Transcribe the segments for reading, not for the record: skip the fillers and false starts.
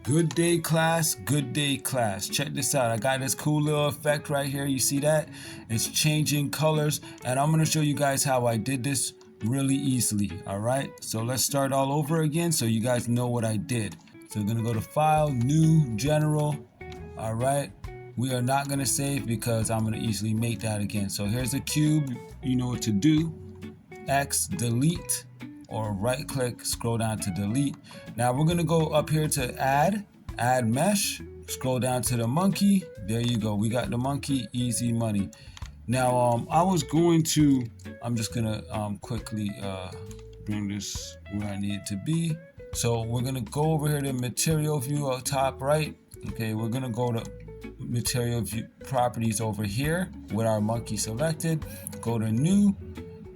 Good day, class. Good day, class. Check this out. I got this cool little effect right here. You see that? It's changing colors, and I'm going to show you guys how I did this really easily. All right, so let's start all over again so you guys know what I did. So we're going to go to File, New, General. All right, we are not going to save because I'm going to easily make that again. So here's a cube. You know what to do. X, delete, or right click, scroll down to delete. Now we're gonna go up here to add mesh, scroll down to the monkey. There you go, we got the monkey, easy money. Now I'm just gonna quickly bring this where I need it to be. So we're gonna go over here to material view up top right. Okay, we're gonna go to material view properties over here with our monkey selected. Go to new.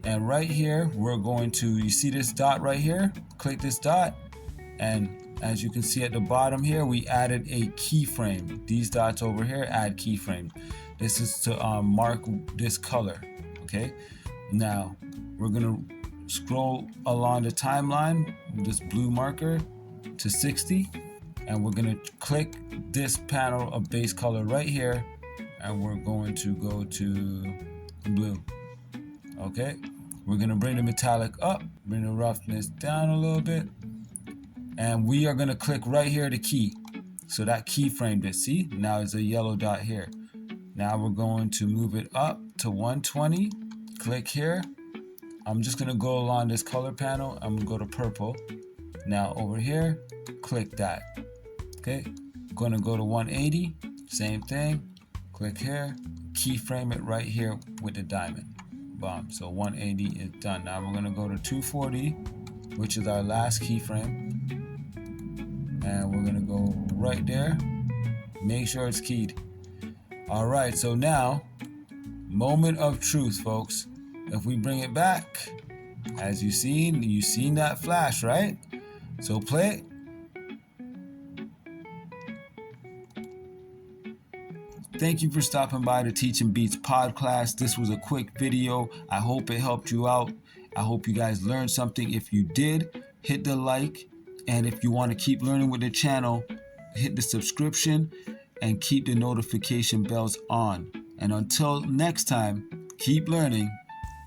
And right here, we're going to, you see this dot right here? Click this dot. And as you can see at the bottom here, we added a keyframe. These dots over here, add keyframe. This is to mark this color, okay? Now, we're gonna scroll along the timeline with this blue marker to 60. And we're gonna click this panel of base color right here. And we're going to go to blue. Okay, we're gonna bring the metallic up, bring the roughness down a little bit, and we are gonna click right here the key. So that keyframed it, see? Now it's a yellow dot here. Now we're going to move it up to 120, click here. I'm just gonna go along this color panel, I'm gonna go to purple. Now over here, click that, okay? Gonna go to 180, same thing, click here, keyframe it right here with the diamond. Bomb. So 180 is done. Now we're gonna go to 240, which is our last keyframe, and we're gonna go right there. Make sure it's keyed. All right. So now, moment of truth, folks. If we bring it back, as you've seen that flash, right? So play it. Thank you for stopping by the Teaching Beats podcast. This was a quick video. I hope it helped you out. I hope you guys learned something. If you did, hit the like. And if you want to keep learning with the channel, hit the subscription and keep the notification bells on. And until next time, keep learning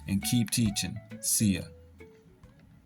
and keep teaching. See ya.